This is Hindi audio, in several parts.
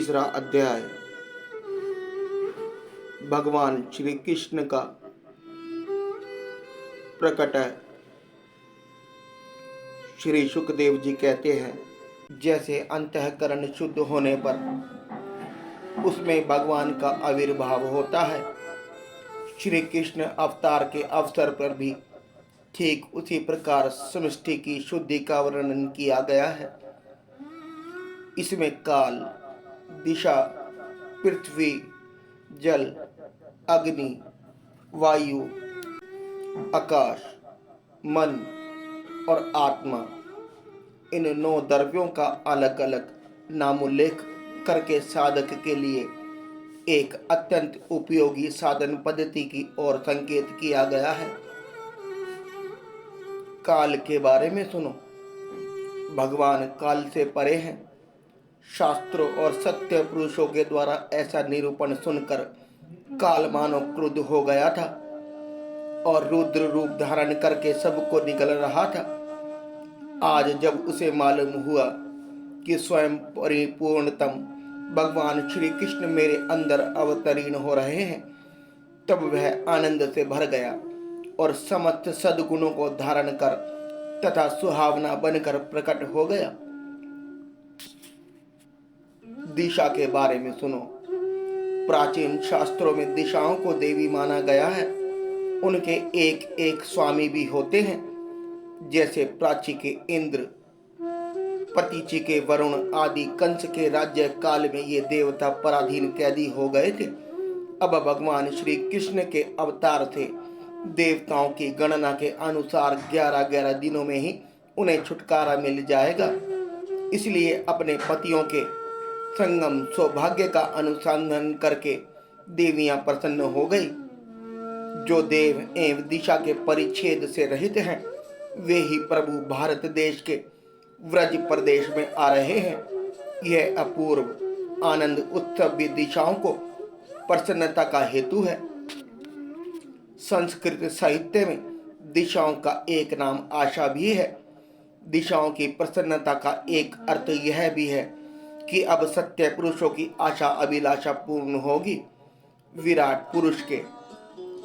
तीसरा अध्याय। भगवान श्री कृष्ण का प्रकट है। श्री सुखदेव जी कहते हैं, जैसे अंतःकरण शुद्ध होने पर उसमें भगवान का आविर्भाव होता है, श्री कृष्ण अवतार के अवसर पर भी ठीक उसी प्रकार समष्टि की शुद्धि का वर्णन किया गया है। इसमें काल, दिशा, पृथ्वी, जल, अग्नि, वायु, आकाश, मन और आत्मा, इन 9 द्रव्यों का अलग अलग नामोल्लेख करके साधक के लिए एक अत्यंत उपयोगी साधन पद्धति की ओर संकेत किया गया है। काल के बारे में सुनो। भगवान काल से परे हैं। शास्त्रों और सत्य पुरुषों के द्वारा ऐसा निरूपण सुनकर काल मानो क्रुद्ध हो गया था और रुद्र रूप धारण करके सबको निगल रहा था। आज जब उसे मालूम हुआ कि स्वयं परिपूर्णतम भगवान श्री कृष्ण मेरे अंदर अवतीर्ण हो रहे हैं, तब वह आनंद से भर गया और समस्त सद्गुणों को धारण कर तथा सुहावना बनकर प्रकट हो गया। दिशा के बारे में सुनो। प्राचीन शास्त्रों में दिशाओं को देवी माना गया है। उनके एक एक स्वामी भी होते हैं। जैसे प्राची के इंद्र, प्रतीचि के वरुण आदि कंस के राज्य काल में ये देवता पराधीन कैदी हो गए थे। अब भगवान श्री कृष्ण के अवतार से देवताओं की गणना के अनुसार 11-11 दिनों में ही उन्हें छुटकारा मिल जाएगा। इसलिए अपने पतियों के संगम सौभाग्य का अनुसंधान करके देवियां प्रसन्न हो गई। जो देव एवं दिशा के परिच्छेद से रहित हैं, वे ही प्रभु भारत देश के व्रज प्रदेश में आ रहे हैं। यह अपूर्व आनंद उत्सव भी दिशाओं को प्रसन्नता का हेतु है। संस्कृत साहित्य में दिशाओं का एक नाम आशा भी है। दिशाओं की प्रसन्नता का एक अर्थ यह भी है कि अब सत्य पुरुषों की आशा अभिलाषा पूर्ण होगी। विराट पुरुष के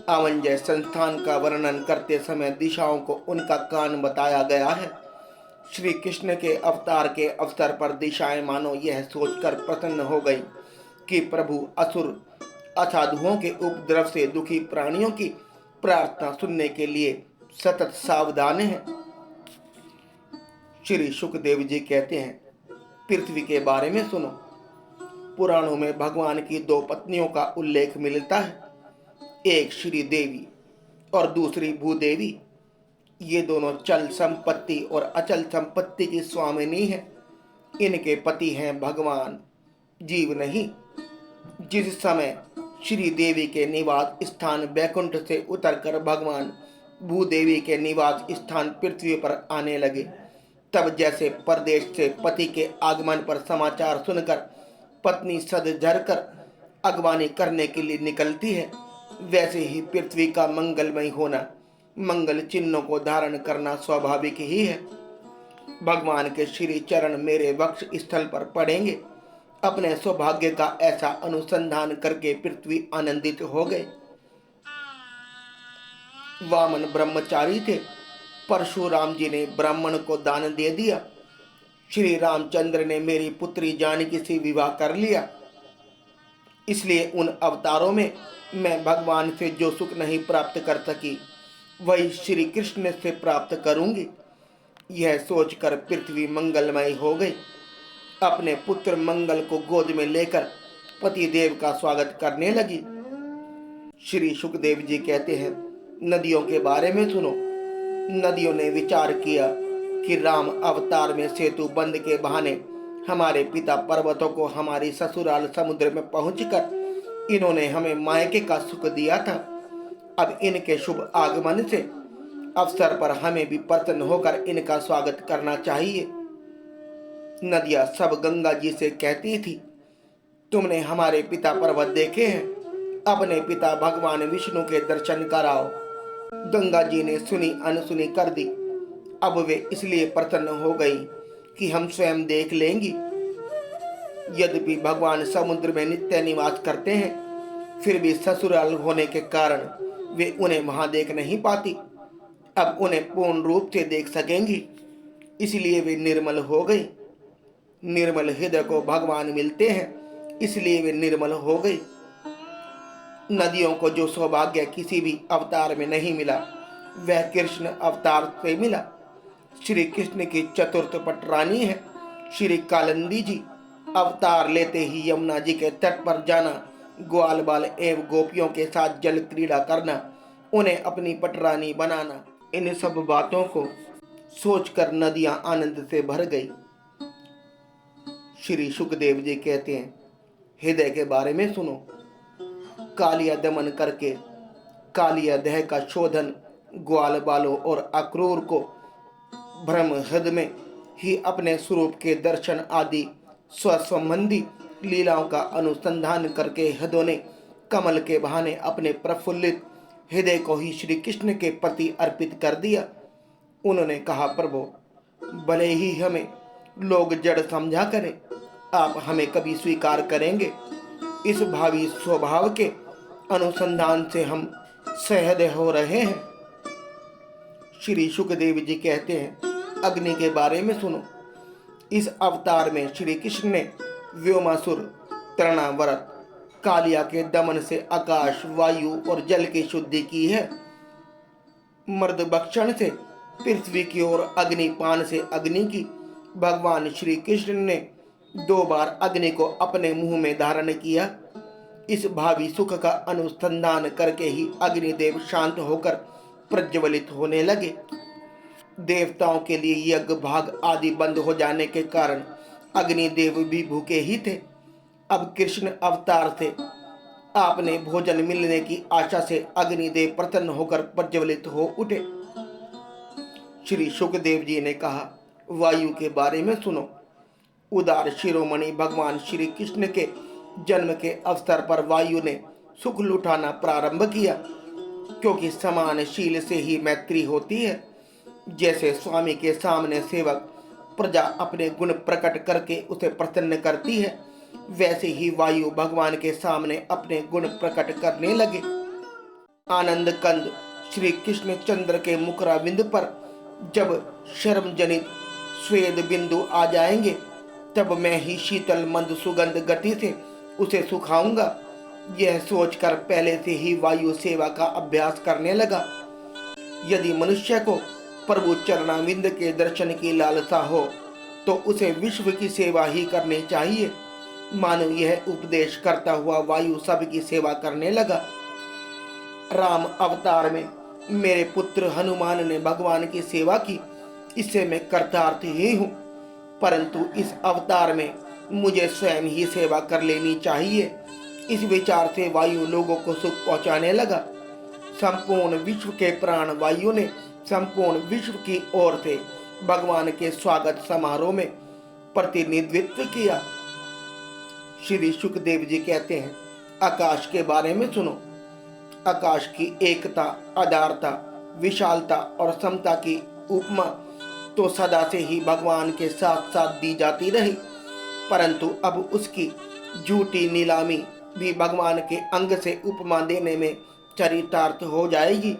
आवंजय संस्थान का वर्णन करते समय दिशाओं को उनका कान बताया गया है। श्री कृष्ण के अवतार के अवसर पर दिशाएं मानो यह सोचकर प्रसन्न हो गई कि प्रभु असुर असाधुओं के उपद्रव से दुखी प्राणियों की प्रार्थना सुनने के लिए सतत सावधान हैं। श्री सुखदेव जी कहते हैं, पृथ्वी के बारे में सुनो। पुराणों में भगवान की 2 पत्नियों का उल्लेख मिलता है, एक श्री देवी और दूसरी भूदेवी। ये दोनों चल संपत्ति और अचल संपत्ति की स्वामिनी हैं। इनके पति हैं भगवान, जीव नहीं। जिस समय श्री देवी के निवास स्थान बैकुंठ से उतरकर भगवान भूदेवी के निवास स्थान पृथ्वी पर आने लगे, तब जैसे परदेश से पति के आगमन पर समाचार सुनकर पत्नी सज झरकर अगवानी करने के लिए निकलती है, वैसे ही पृथ्वी का मंगलमय होना, मंगल चिन्हों को धारण करना स्वाभाविक ही है। भगवान के श्री चरण मेरे वक्ष स्थल पर पड़ेंगे। अपने सौभाग्य का ऐसा अनुसंधान करके पृथ्वी आनंदित हो गए। वामन ब्रह्मचारी थे। परशुराम जी ने ब्राह्मण को दान दे दिया। श्री रामचंद्र ने मेरी पुत्री जानकी से विवाह कर लिया। इसलिए उन अवतारों में मैं भगवान से जो सुख नहीं प्राप्त कर सकी, वही श्री कृष्ण से प्राप्त करूंगी। यह सोचकर पृथ्वी मंगलमय हो गई। अपने पुत्र मंगल को गोद में लेकर पति देव का स्वागत करने लगी। श्री सुखदेव जी कहते हैं, नदियों के बारे में सुनो। नदियों ने विचार किया कि राम अवतार में सेतु बंद के बहाने हमारे पिता पर्वतों को हमारी ससुराल समुद्र में पहुंचकर इन्होंने हमें मायके का सुख दिया था। अब इनके शुभ आगमन से अवसर पर हमें भी प्रसन्न होकर इनका स्वागत करना चाहिए। नदियां सब गंगा जी से कहती थी, तुमने हमारे पिता पर्वत देखे हैं, अपने पिता भगवान विष्णु के दर्शन कराओ। गंगा जी ने सुनी अनसुनी कर दी। अब वे इसलिए प्रसन्न हो गई कि हम स्वयं देख लेंगी। यद्यपि भगवान समुद्र में नित्य निवास करते हैं, फिर भी ससुराल होने के कारण वे उन्हें वहां देख नहीं पाती। अब उन्हें पूर्ण रूप से देख सकेंगी, इसलिए वे निर्मल हो गई। निर्मल हृदय को भगवान मिलते हैं, इसलिए वे निर्मल हो गई। नदियों को जो सौभाग्य किसी भी अवतार में नहीं मिला, वह कृष्ण अवतार से मिला। श्री कृष्ण की चतुर्थ पटरानी है श्री कालिंदी जी। अवतार लेते ही यमुना जी के तट पर जाना, ग्वाल बाल एवं गोपियों के साथ जल क्रीड़ा करना, उन्हें अपनी पटरानी बनाना, इन सब बातों को सोचकर नदियां आनंद से भर गई। श्री सुखदेव जी कहते हैं, हृदय के बारे में सुनो। कालिया दमन करके कालिया देह का शोधन, ग्वाल बालों और अक्रूर को भ्रम हृदय में ही अपने स्वरूप के दर्शन आदि स्वसंबंधी लीलाओं का अनुसंधान करके हृदय ने कमल के बहाने अपने प्रफुल्लित हृदय को ही श्री कृष्ण के प्रति अर्पित कर दिया। उन्होंने कहा, प्रभु भले ही हमें लोग जड़ समझा करें, आप हमें कभी स्वीकार करेंगे। इस भावी स्वभाव के अनुसंधान से हम सहृदय हो रहे हैं। श्री सुखदेव जी कहते हैं, अग्नि के बारे में सुनो। इस अवतार में श्री कृष्ण ने व्योमासुर तृणाव्रत कालिया के दमन से आकाश, वायु और जल की शुद्धि की है। मर्द भक्षण से पृथ्वी की ओर, अग्निपान से अग्नि की। भगवान श्री कृष्ण ने 2 बार अग्नि को अपने मुंह में धारण किया। इस भावी सुख का अनुसंधान करके ही अग्निदेव शांत होकर प्रज्वलित होने लगे। देवताओं के लिए यज्ञ भाग आदि बंद हो जाने के कारण अग्निदेव भी भूखे ही थे। अब कृष्ण अवतार से आपने भोजन मिलने की आशा से अग्निदेव प्रसन्न होकर प्रज्वलित हो उठे। श्री सुखदेव जी ने कहा, वायु के बारे में सुनो। उदार शिरोमणि भगवान श्री कृष्ण के जन्म के अवसर पर वायु ने सुख लुटाना प्रारंभ किया, क्योंकि समान शील से ही मैत्री होती है। जैसे स्वामी के सामने सेवक प्रजा अपने गुण प्रकट करके उसे प्रसन्न करती है, वैसे ही वायु भगवान के सामने अपने गुण प्रकट करने लगे। आनंद कंद श्री कृष्ण चंद्र के मुखराबिंद पर जब शर्म जनित स्वेद बिंदु आ जाएंगे, तब मैं ही शीतल मंद सुगंध गति से उसे सुखाऊंगा। यह सोचकर पहले से ही वायु सेवा का अभ्यास करने लगा। यदि मनुष्य को प्रभु चरणाविंद के दर्शन की लालसा हो, तो उसे विश्व की सेवा ही करनी चाहिए। मानो यह उपदेश करता हुआ वायु सबकी सेवा करने लगा। राम अवतार में मेरे पुत्र हनुमान ने भगवान की सेवा की, इससे मैं कृतार्थ ही हूँ। परंतु इस अवतार में मुझे स्वयं ही सेवा कर लेनी चाहिए। इस विचार से वायु लोगों को सुख पहुंचाने लगा। संपूर्ण विश्व के प्राण वायु ने संपूर्ण विश्व की ओर से भगवान के स्वागत समारोह में प्रतिनिधित्व किया। श्री सुखदेव जी कहते हैं, आकाश के बारे में सुनो। आकाश की एकता, आधारता, विशालता और समता की उपमा तो सदा से ही भगवान के साथ साथ दी जाती रही, परंतु अब उसकी झूठी नीलामी भी भगवान के अंग से उपमा देने में चरितार्थ हो जाएगी।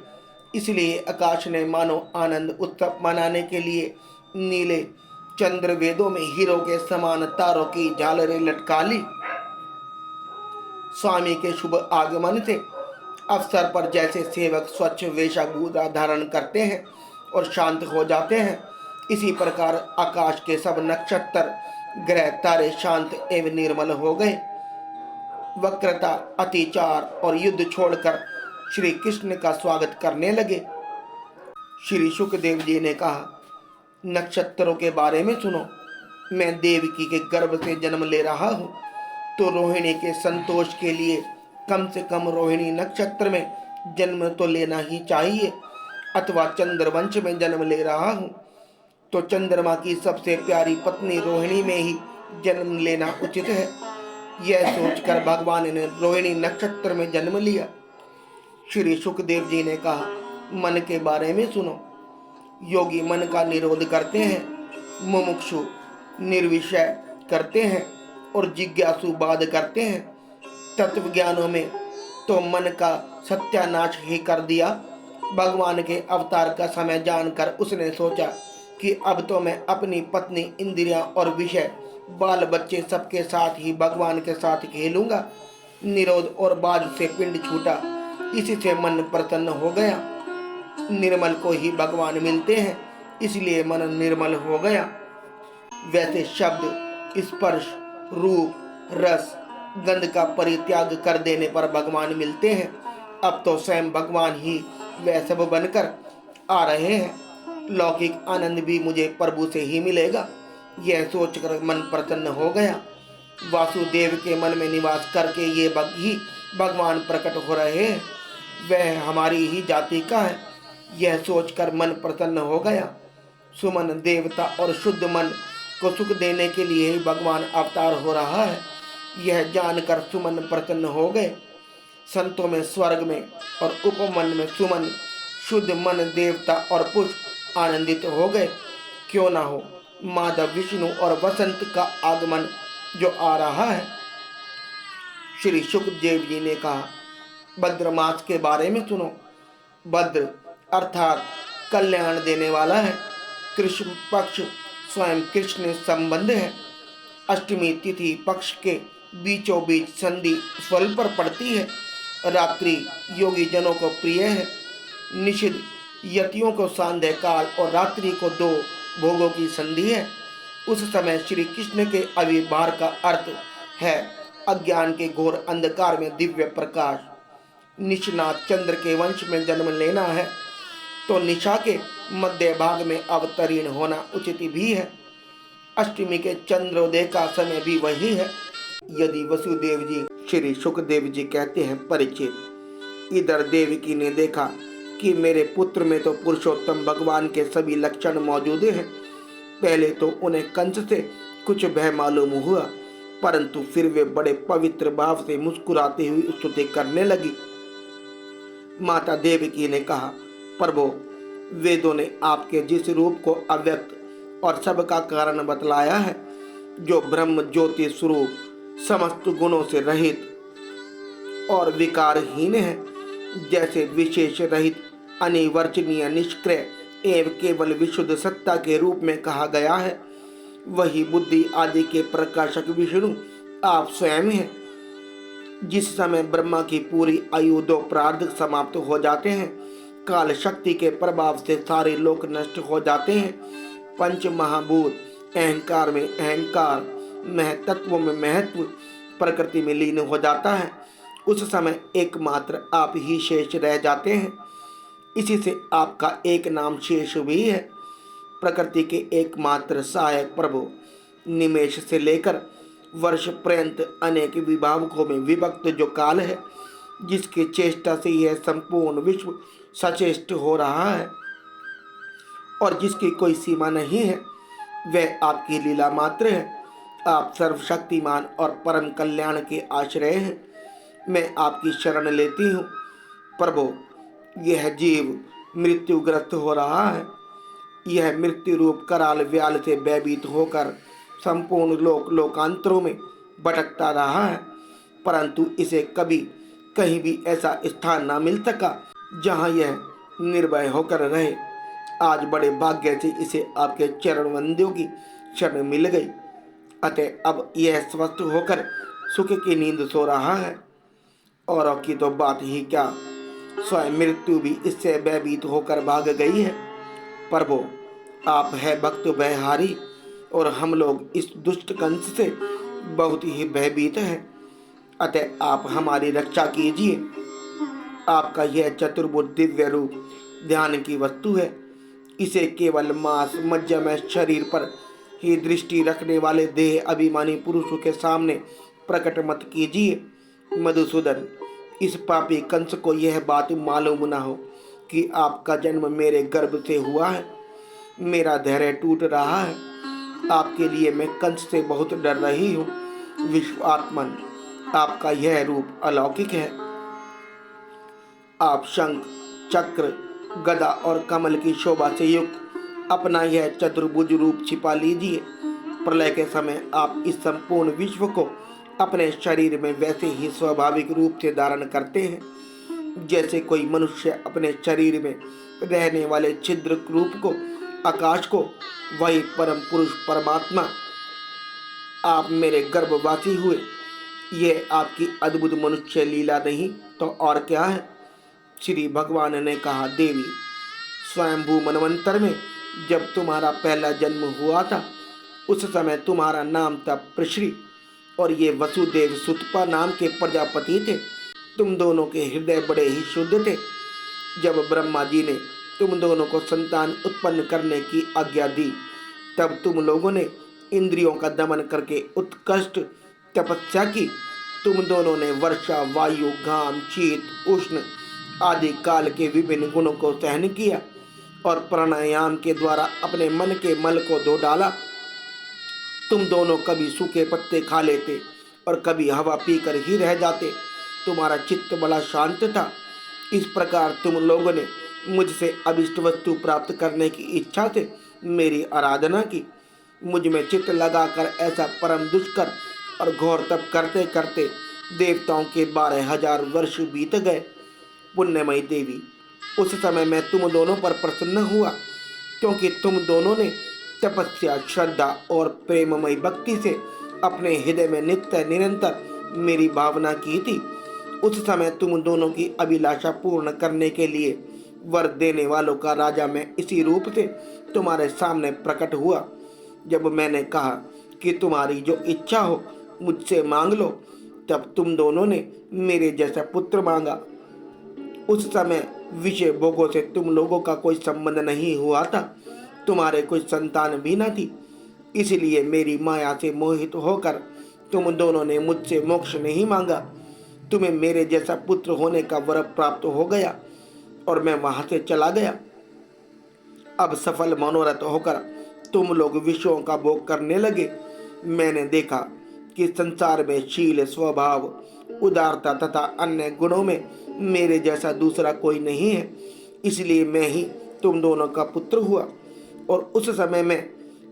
इसलिए आकाश ने मानो आनंद उत्सव मनाने के लिए नीले चंद्र वेदों में हीरो के समान तारों की झालरें लटका ली। स्वामी के शुभ आगमन से अवसर पर जैसे सेवक स्वच्छ वेशभूषा धारण करते हैं और शांत हो जाते हैं, इसी प्रकार आकाश के सब नक्षत्र, ग्रह, तारे शांत एवं निर्मल हो गए। वक्रता, अतिचार और युद्ध छोड़कर श्री कृष्ण का स्वागत करने लगे। श्री सुखदेव जी ने कहा, नक्षत्रों के बारे में सुनो। मैं देवकी के गर्भ से जन्म ले रहा हूँ, तो रोहिणी के संतोष के लिए कम से कम रोहिणी नक्षत्र में जन्म तो लेना ही चाहिए, अथवा चंद्रवंश में जन्म ले रहा हूँ तो चंद्रमा की सबसे प्यारी पत्नी रोहिणी में ही जन्म लेना उचित है। यह सोचकर भगवान ने रोहिणी नक्षत्र में जन्म लिया। श्री सुखदेव जी ने कहा, मन के बारे में सुनो। योगी मन का निरोध करते हैं, मुमुक्षु निर्विषय करते हैं, और जिज्ञासुवाद करते हैं। तत्व ज्ञानों में तो मन का सत्यानाश ही कर दिया। भगवान के अवतार का समय जानकर उसने सोचा कि अब तो मैं अपनी पत्नी, इंद्रियां और विषय, बाल बच्चे सबके साथ ही भगवान के साथ खेलूंगा। निरोध और बाज से पिंड छूटा, इसी से मन प्रसन्न हो गया। निर्मल को ही भगवान मिलते हैं, इसलिए मन निर्मल हो गया। वैसे शब्द, स्पर्श, रूप, रस, गंध का परित्याग कर देने पर भगवान मिलते हैं। अब तो स्वयं भगवान ही वह सब बनकर आ रहे हैं। लौकिक आनंद भी मुझे प्रभु से ही मिलेगा, यह सोचकर मन प्रसन्न हो गया। वासुदेव के मन में निवास करके ये ही भगवान प्रकट हो रहे हैं, वह हमारी ही जाति का है, यह सोचकर मन प्रसन्न हो गया। सुमन देवता और शुद्ध मन को सुख देने के लिए ही भगवान अवतार हो रहा है, यह जानकर सुमन प्रसन्न हो गए। संतों में स्वर्ग में और उपमन में सुमन, शुद्ध मन, देवता और पुष्प आनंदित हो गए। क्यों ना हो, माधव, विष्णु और वसंत का आगमन जो आ रहा है। श्री सुखदेव जी ने कहा, भद्र मास के बारे में सुनो। भद्र अर्थात कल्याण देने वाला है। कृष्ण पक्ष स्वयं कृष्ण संबंध है। अष्टमी तिथि पक्ष के बीचों बीच संधि स्वल पर पड़ती है। रात्रि योगी जनों को प्रिय है। निषिद्ध यतियों को सांध्य काल और रात्रि को दो भोगों की संधि है। उस समय श्री कृष्ण के आविर्भाव का अर्थ है अज्ञान के घोर अंधकार में दिव्य प्रकाश। निशनाथ चंद्र के वंश में जन्म लेना है तो निशा के मध्य भाग में अवतरीण होना उचित भी है। अष्टमी के चंद्रोदय का समय भी वही है। यदि वसुदेव जी, श्री सुखदेव जी कहते हैं, परिचित, इधर देवकी ने देखा कि मेरे पुत्र में तो पुरुषोत्तम भगवान के सभी लक्षण मौजूद हैं। पहले तो उन्हें कंस से कुछ भय मालूम हुआ, परंतु फिर वे बड़े पवित्र भाव से मुस्कुराते हुए स्तुति करने लगी। माता देवकी ने कहा, प्रभु, वेदों ने आपके जिस रूप को अव्यक्त और सबका कारण बतलाया है, जो ब्रह्म ज्योति स्वरूप, समस्त गुणों से रहित और विकारहीन है, जैसे विशेष रहित, अनिवर्चनीय, निष्क्रिय एवं केवल विशुद्ध सत्ता के रूप में कहा गया है, वही बुद्धि आदि के प्रकाशक विष्णु आप स्वयं हैं। जिस समय ब्रह्मा की पूरी आयु दो प्रार्थ समाप्त हो जाते हैं, काल शक्ति के प्रभाव से सारे लोक नष्ट हो जाते हैं, पंच महाभूत अहंकार में अहंकार, महतत्व में महत्व, प्रकृति में लीन हो जाता है, उस समय एकमात्र आप ही शेष रह जाते हैं। इसी से आपका एक नाम शेष भी है। प्रकृति के एकमात्र सहायक प्रभु, निमेष से लेकर वर्ष पर्यंत अनेक विभागों में विभक्त जो काल है, जिसकी चेष्टा से यह संपूर्ण विश्व सचेष्ट हो रहा है और जिसकी कोई सीमा नहीं है, वह आपकी लीला मात्र है। आप सर्वशक्तिमान और परम कल्याण के आश्रय हैं। मैं आपकी शरण लेती हूँ। प्रभु, यह जीव मृत्युग्रस्त हो रहा है। यह मृत्यु रूप कराल व्याल से भयभीत होकर संपूर्ण लोकांतरों में भटकता रहा है, परंतु इसे कभी कहीं भी ऐसा स्थान न मिल सका जहाँ यह निर्भय होकर रहे। आज बड़े भाग्य से इसे आपके चरण वंदियों की शरण मिल गई, अतः अब यह स्वस्थ होकर सुख की नींद सो रहा है। औरों की तो बात ही क्या, स्वयं मृत्यु भी इससे भयभीत होकर भाग गई है। प्रभु, आप है भक्त भयहारी और हम लोग इस दुष्ट कंस से बहुत ही भयभीत हैं, अतः आप हमारी रक्षा कीजिए। आपका यह चतुर्भुज दिव्य रूप ध्यान की वस्तु है। इसे केवल मांस मज्जामय शरीर पर ही दृष्टि रखने वाले देह अभिमानी पुरुषों के सामने प्रकट मत कीजिए। मधुसूदन, इस पापी कंस को यह बात मालूम न हो कि आपका जन्म मेरे गर्भ से हुआ है। मेरा धैर्य टूट रहा है। आपके लिए मैं कंस से बहुत डर रही हूँ। विश्वात्मन, आपका यह रूप अलौकिक है। आप शंख, चक्र, गदा और कमल की शोभा से युक्त अपना यह चतुर्भुज रूप छिपा लीजिए। प्रलय के समय आप इस संपूर्ण विश्व को अपने शरीर में वैसे ही स्वाभाविक रूप से धारण करते हैं जैसे कोई मनुष्य अपने शरीर में रहने वाले छिद्र रूप को, आकाश को। वही परम पुरुष परमात्मा आप मेरे गर्भवासी हुए। यह आपकी अद्भुत मनुष्य लीला नहीं तो और क्या है। श्री भगवान ने कहा, देवी, स्वयंभू मनवंतर में जब तुम्हारा पहला जन्म हुआ था उस समय तुम्हारा नाम था पृश्री और ये वसुदेव सुतपा नाम के प्रजापति थे। तुम दोनों के हृदय बड़े ही शुद्ध थे। जब ब्रह्मा जी ने तुम दोनों को संतान उत्पन्न करने की आज्ञा दी तब तुम लोगों ने इंद्रियों का दमन करके उत्कृष्ट तपस्या की। तुम दोनों ने वर्षा, वायु, घाम, शीत, उष्ण आदि काल के विभिन्न गुणों को सहन किया और प्राणायाम के द्वारा अपने मन के मल को धो डाला। तुम दोनों कभी सूखे पत्ते खा लेते और कभी हवा पीकर ही रह जाते। तुम्हारा चित्त बड़ा शांत था। इस प्रकार तुम लोगों ने मुझसे अभिष्ट वस्तु प्राप्त करने की इच्छा से मेरी आराधना की। मुझ में चित्त लगाकर ऐसा परम दुष्कर और घोर तप करते करते देवताओं के 12,000 वर्ष बीत गए। पुण्यमयी देवी, उस समय मैं तुम दोनों पर प्रसन्न हुआ क्योंकि तुम दोनों ने तपस्या, श्रद्धा और प्रेममयी भक्ति से अपने हृदय में नित्य निरंतर मेरी भावना की थी। उस समय तुम दोनों की अभिलाषा पूर्ण करने के लिए वर देने वालों का राजा मैं इसी रूप से तुम्हारे सामने प्रकट हुआ। जब मैंने कहा कि तुम्हारी जो इच्छा हो मुझसे मांग लो, तब तुम दोनों ने मेरे जैसा पुत्र मांगा। उस समय विषय भोगों से तुम लोगों का कोई संबंध नहीं हुआ था, तुम्हारे कोई संतान भी न थी। इसलिए मेरी माया से मोहित होकर तुम दोनों ने मुझसे मोक्ष नहीं मांगा। तुम्हें मेरे जैसा पुत्र होने का वर प्राप्त हो गया और मैं वहां से चला गया। अब सफल मनोरथ होकर तुम लोग विषयों का भोग करने लगे। मैंने देखा कि संसार में शील, स्वभाव, उदारता तथा अन्य गुणों में मेरे जैसा दूसरा कोई नहीं है। इसलिए मैं ही तुम दोनों का पुत्र हुआ और उस समय मैं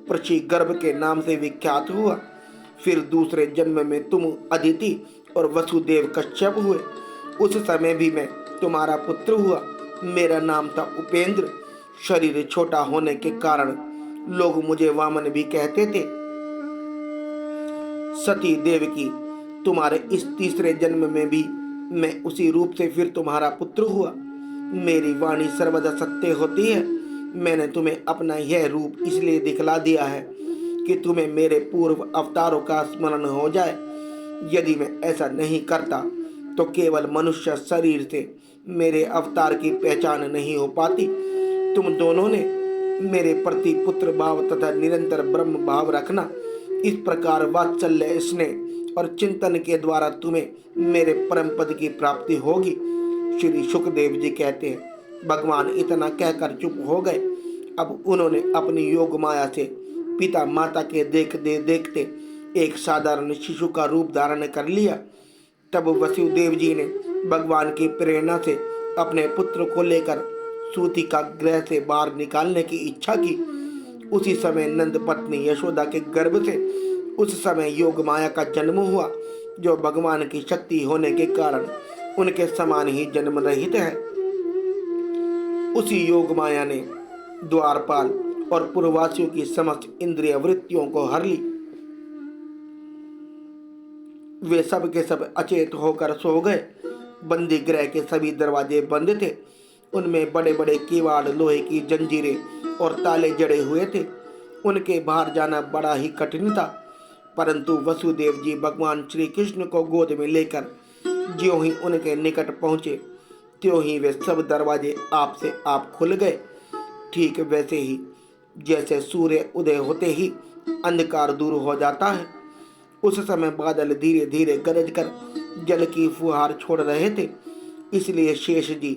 पृथ्वी गर्भ के नाम से विख्यात हुआ। फिर दूसरे जन्म में तुम अदिति और वसुदेव कश्यप हुए। उस समय भी मैं तुम्हारा पुत्र हुआ। मेरा नाम था उपेंद्र। शरीर छोटा होने के कारण लोग मुझे वामन भी कहते थे। सती देवकी, तुम्हारे इस तीसरे जन्म में भी मैं उसी रूप से फिर तुम्हारा पुत्र हुआ। मेरी वाणी सर्वदा सत्य होती है। मैंने तुम्हें अपना यह रूप इसलिए दिखला दिया है कि तुम्हें मेरे पूर्व अवतारों का स्मरण हो जाए। यदि मैं ऐसा नहीं करता तो केवल मनुष्य शरीर से मेरे अवतार की पहचान नहीं हो पाती। तुम दोनों ने मेरे प्रति पुत्र भाव तथा निरंतर ब्रह्म भाव रखना। इस प्रकार वात्सल्य, स्नेह और चिंतन के द्वारा तुम्हें मेरे परम पद की प्राप्ति होगी। श्री सुखदेव जी कहते हैं, भगवान इतना कहकर चुप हो गए। अब उन्होंने अपनी योग माया से पिता माता के देखते एक साधारण शिशु का रूप धारण कर लिया। तब वसुदेव जी ने भगवान की प्रेरणा से अपने पुत्र को लेकर सूति का गृह से बाहर निकालने की इच्छा की। उसी समय नंद पत्नी यशोदा के गर्भ से उस समय योग माया का जन्म हुआ, जो भगवान की शक्ति होने के कारण उनके समान ही जन्म रहित है। उसी योग माया ने द्वारपाल और पूर्ववासियों की समस्त इंद्रिय वृत्तियों को हर ली। वे सब के सब अचेत होकर सो गए। बंदी गृह के सभी दरवाजे बंद थे। उनमें बड़े बड़े किवाड़, लोहे की जंजीरें और ताले जड़े हुए थे। उनके बाहर जाना बड़ा ही कठिन था। परंतु वसुदेव जी भगवान श्री कृष्ण को गोद में लेकर ज्यों ही उनके निकट पहुंचे, त्यों ही वे सब दरवाजे आप से आप खुल गए। ठीक वैसे ही जैसे सूर्य उदय होते ही अंधकार दूर हो जाता है। उस समय बादल धीरे धीरे गरज कर जल की फुहार छोड़ रहे थे। इसलिए शेष जी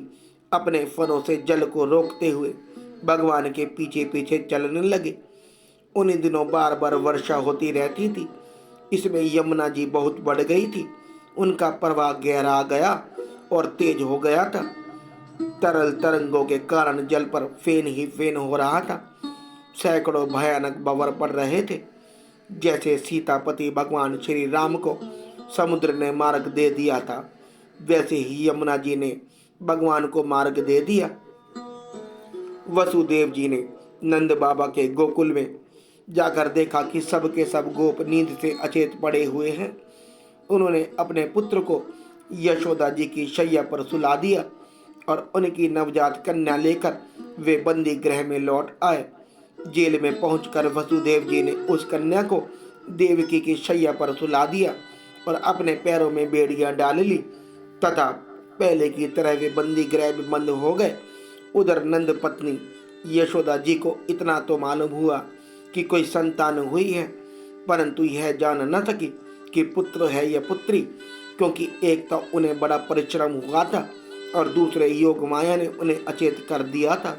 अपने फनों से जल को रोकते हुए भगवान के पीछे पीछे चलने लगे। उन्हीं दिनों बार बार वर्षा होती रहती थी। इसमें यमुना जी बहुत बढ़ गई थी। उनका प्रवाह गहरा गया और तेज हो गया था। तरल तरंगों के कारण जल पर फेन ही फेन हो रहा था। सैकड़ों भयानक बवर पड़ रहे थे। जैसे सीतापति भगवान श्री राम को समुद्र ने मार्ग दे दिया था, वैसे ही यमुना जी ने भगवान को मार्ग दे दिया। वसुदेव जी ने नंद बाबा के गोकुल में जाकर देखा कि सब के सब गोप नींद से अचेत पड़े हुए हैं। उन्होंने अपने पुत्र को यशोदा जी की शैया पर सुला दिया और उनकी नवजात कन्या लेकर वे बंदी गृह में लौट आए। जेल में पहुंचकर वसुदेव जी ने उस कन्या को देवकी की शैया पर सुला दिया और अपने पैरों में बेड़ियां डाल ली तथा पहले की तरह वे बंदी गृह में बंद हो गए। उधर नंद पत्नी यशोदा जी को इतना तो मालूम हुआ कि कोई संतान हुई है, परंतु यह जान न सकी कि पुत्र है या पुत्री, क्योंकि एक तो उन्हें बड़ा परिश्रम हुआ था और दूसरे योग माया ने उन्हें अचेत कर दिया था।